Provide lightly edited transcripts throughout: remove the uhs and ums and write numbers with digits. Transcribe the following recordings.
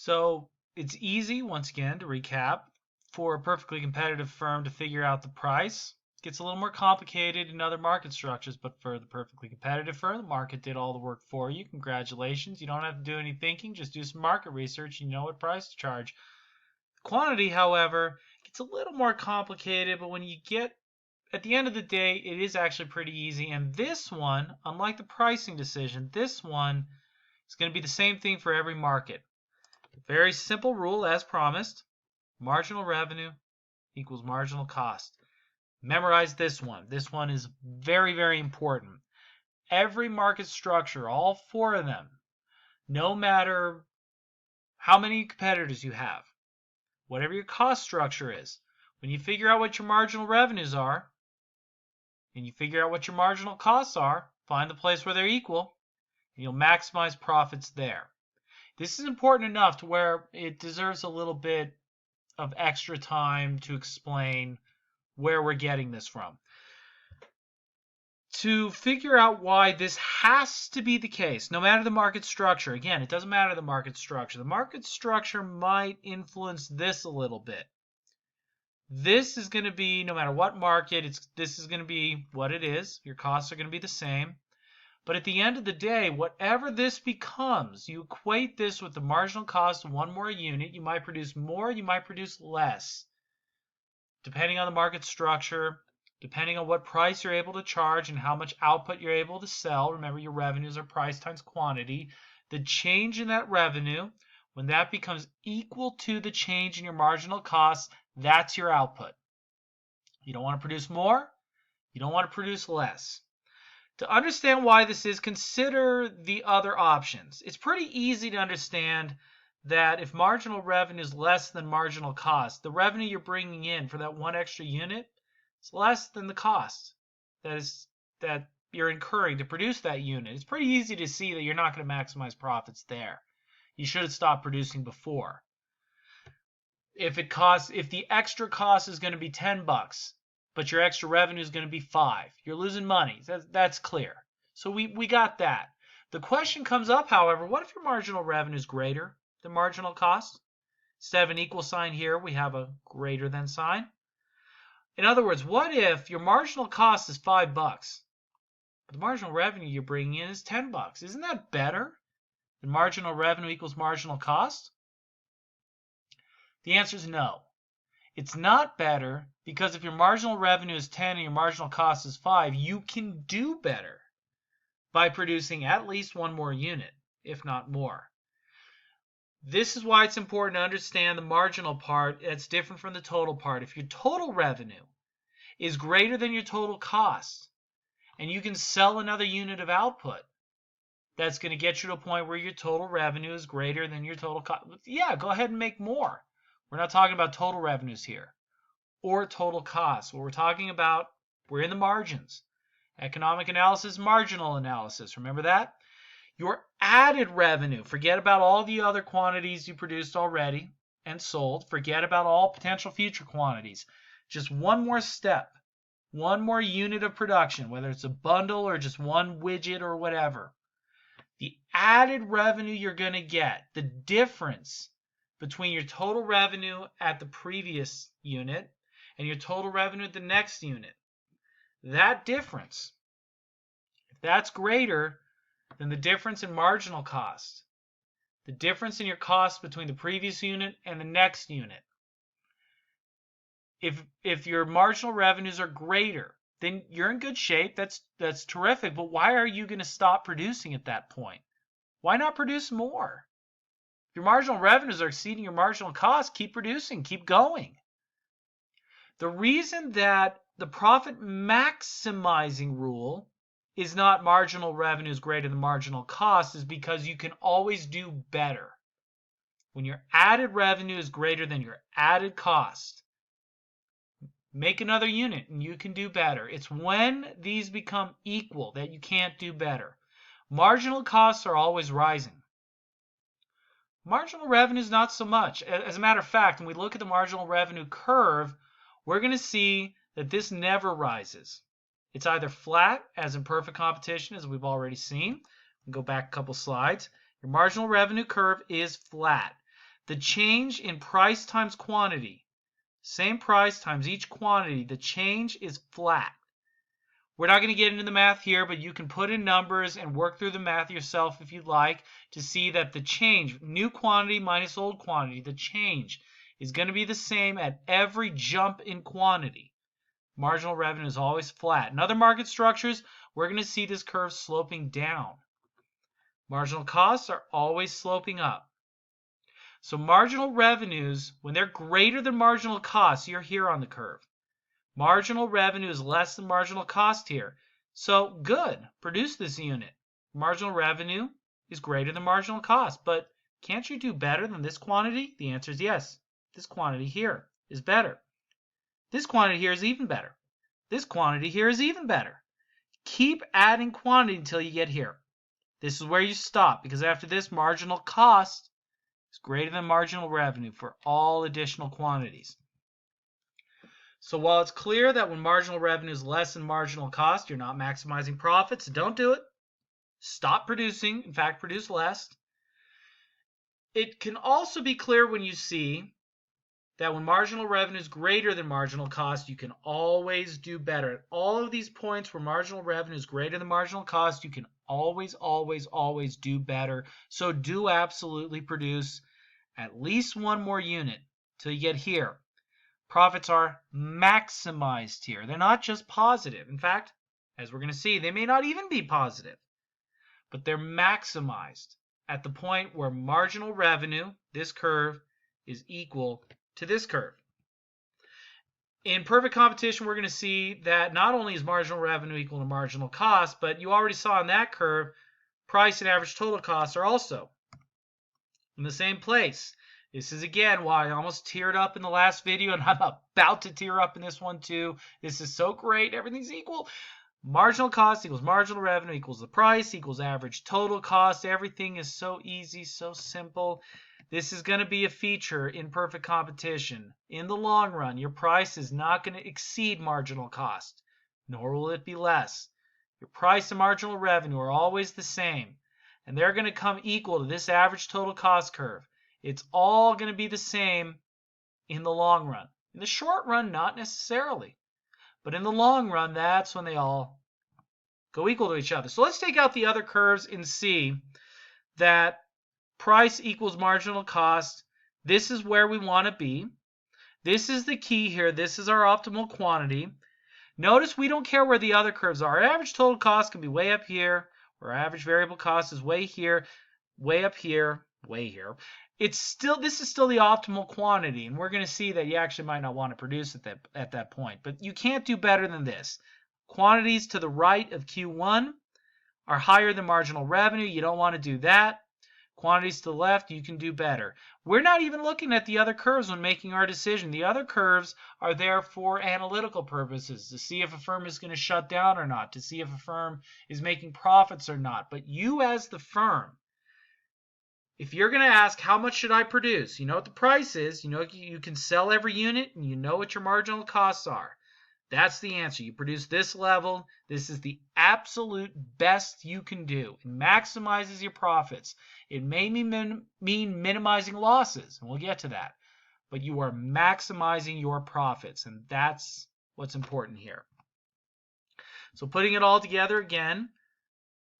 So it's easy, once again, to recap, for a perfectly competitive firm to figure out the price. It gets a little more complicated in other market structures, but for the perfectly competitive firm, the market did all the work for you. Congratulations. You don't have to do any thinking, just do some market research. You know what price to charge. Quantity, however, gets a little more complicated, but when you get at the end of the day, it is actually pretty easy. And this one, unlike the pricing decision, this one is going to be the same thing for every market. Very simple rule as promised. Marginal revenue equals marginal cost. Memorize this one. This one is very, very important. Every market structure, all four of them, no matter how many competitors you have, whatever your cost structure is, when you figure out what your marginal revenues are, and you figure out what your marginal costs are, find the place where they're equal, and you'll maximize profits there. This is important enough to where it deserves a little bit of extra time to explain where we're getting this from. To figure out why this has to be the case, no matter the market structure, again, it doesn't matter the market structure. The market structure might influence this a little bit. This is going to be, no matter what market, this is going to be what it is. Your costs are going to be the same. But at the end of the day, whatever this becomes, you equate this with the marginal cost of one more unit. You might produce more, you might produce less, depending on the market structure, depending on what price you're able to charge and how much output you're able to sell. Remember, your revenues are price times quantity. The change in that revenue, when that becomes equal to the change in your marginal costs, that's your output. You don't want to produce more, you don't want to produce less. To understand why this is, consider the other options. It's pretty easy to understand that if marginal revenue is less than marginal cost, the revenue you're bringing in for that one extra unit is less than the cost that you're incurring to produce that unit. It's pretty easy to see that you're not going to maximize profits there. You should have stopped producing before. If the extra cost is going to be $10, but your extra revenue is going to be $5, you're losing money. That's clear. So we got that. The question comes up, however, what if your marginal revenue is greater than marginal cost? Instead of an equal sign here, we have a greater than sign. In other words, what if your marginal cost is $5, but the marginal revenue you're bringing in is $10? Isn't that better than marginal revenue equals marginal cost? The answer is no. It's not better because if your marginal revenue is 10 and your marginal cost is 5, you can do better by producing at least one more unit, if not more. This is why it's important to understand the marginal part that's different from the total part. If your total revenue is greater than your total cost and you can sell another unit of output, that's going to get you to a point where your total revenue is greater than your total cost. Yeah, go ahead and make more. We're not talking about total revenues here or total costs. What we're talking about, we're in the margins. Economic analysis, marginal analysis. Remember that? Your added revenue, forget about all the other quantities you produced already and sold. Forget about all potential future quantities. Just one more step, one more unit of production, whether it's a bundle or just one widget or whatever. The added revenue you're going to get, the difference between your total revenue at the previous unit and your total revenue at the next unit, that difference, if that's greater than the difference in marginal cost, the difference in your cost between the previous unit and the next unit, if your marginal revenues are greater, then you're in good shape. That's terrific. But why are you going to stop producing at that point? Why not produce more? If your marginal revenues are exceeding your marginal cost, keep producing, keep going. The reason that the profit maximizing rule is not marginal revenues greater than marginal cost is because you can always do better. When your added revenue is greater than your added cost, make another unit and you can do better. It's when these become equal that you can't do better. Marginal costs are always rising. Marginal revenues not so much. As a matter of fact, when we look at the marginal revenue curve, we're going to see that this never rises. It's either flat, as in perfect competition, as we've already seen. We'll go back a couple slides. Your marginal revenue curve is flat. the change in price times quantity, same price times each quantity, the change is flat. We're not going to get into the math here, but you can put in numbers and work through the math yourself if you'd like to see that the change, new quantity minus old quantity, the change is going to be the same at every jump in quantity. Marginal revenue is always flat. In other market structures, we're going to see this curve sloping down. Marginal costs are always sloping up. So marginal revenues, when they're greater than marginal costs, you're here on the curve. Marginal revenue is less than marginal cost here. So good, produce this unit. Marginal revenue is greater than marginal cost, but can't you do better than this quantity? The answer is yes. This quantity here is better. This quantity here is even better. This quantity here is even better. Keep adding quantity until you get here. This is where you stop, because after this, marginal cost is greater than marginal revenue for all additional quantities. So while it's clear that when marginal revenue is less than marginal cost, you're not maximizing profits, don't do it. Stop producing. In fact, produce less. It can also be clear when you see that when marginal revenue is greater than marginal cost, you can always do better. At all of these points where marginal revenue is greater than marginal cost, you can always, always, always do better. So do absolutely produce at least one more unit till you get here. Profits are maximized here. They're not just positive. In fact, as we're going to see, they may not even be positive, but they're maximized at the point where marginal revenue, this curve, is equal to this curve. In perfect competition, we're going to see that not only is marginal revenue equal to marginal cost, but you already saw on that curve, price and average total costs are also in the same place. This is, again, why I almost teared up in the last video, and I'm about to tear up in this one too. This is so great. Everything's equal. Marginal cost equals marginal revenue equals the price equals average total cost. Everything is so easy, so simple. This is going to be a feature in perfect competition. In the long run, your price is not going to exceed marginal cost, nor will it be less. Your price and marginal revenue are always the same, and they're going to come equal to this average total cost curve. It's all going to be the same in the long run. In the short run, not necessarily. But in the long run, that's when they all go equal to each other. So let's take out the other curves and see that price equals marginal cost. This is where we want to be. This is the key here. This is our optimal quantity. Notice we don't care where the other curves are. Our average total cost can be way up here, or our average variable cost is way here, way up here, way here. This is still the optimal quantity, and we're going to see that you actually might not want to produce at that point. But you can't do better than this. Quantities to the right of Q1 are higher than marginal revenue. You don't want to do that. Quantities to the left, you can do better. We're not even looking at the other curves when making our decision. The other curves are there for analytical purposes, to see if a firm is going to shut down or not, to see if a firm is making profits or not. But you as the firm, if you're going to ask how much should I produce, you know what the price is, you know you can sell every unit, and you know what your marginal costs are. That's the answer. You produce this level. This is the absolute best you can do. It maximizes your profits. It may mean minimizing losses, and we'll get to that. But you are maximizing your profits, and that's what's important here. So putting it all together again,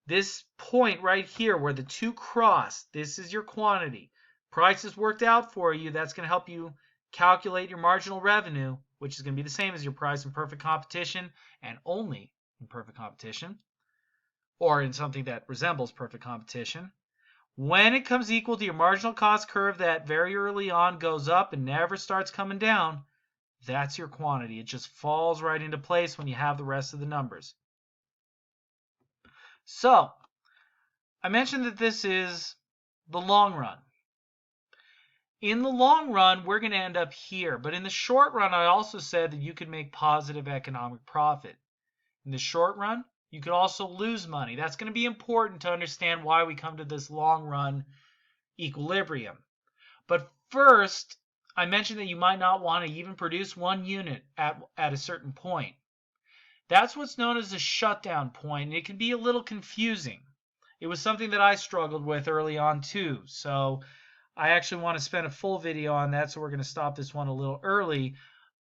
this point right here where the two cross, this is your quantity. Price is worked out for you. That's going to help you calculate your marginal revenue, which is going to be the same as your price in perfect competition, and only in perfect competition, or in something that resembles perfect competition. When it comes equal to your marginal cost curve that very early on goes up and never starts coming down, that's your quantity. It just falls right into place when you have the rest of the numbers. So, I mentioned that this is the long run. In the long run, we're going to end up here. But in the short run, I also said that you could make positive economic profit. In the short run, you could also lose money. That's going to be important to understand why we come to this long run equilibrium. But first, I mentioned that you might not want to even produce one unit at a certain point. That's what's known as a shutdown point, and it can be a little confusing. It was something that I struggled with early on too. So I actually want to spend a full video on that, so we're going to stop this one a little early.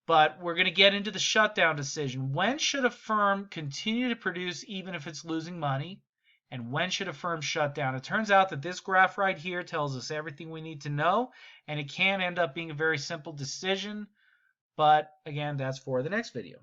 But we're going to get into the shutdown decision. When should a firm continue to produce even if it's losing money? And when should a firm shut down? It turns out that this graph right here tells us everything we need to know, and it can end up being a very simple decision. But again, that's for the next video.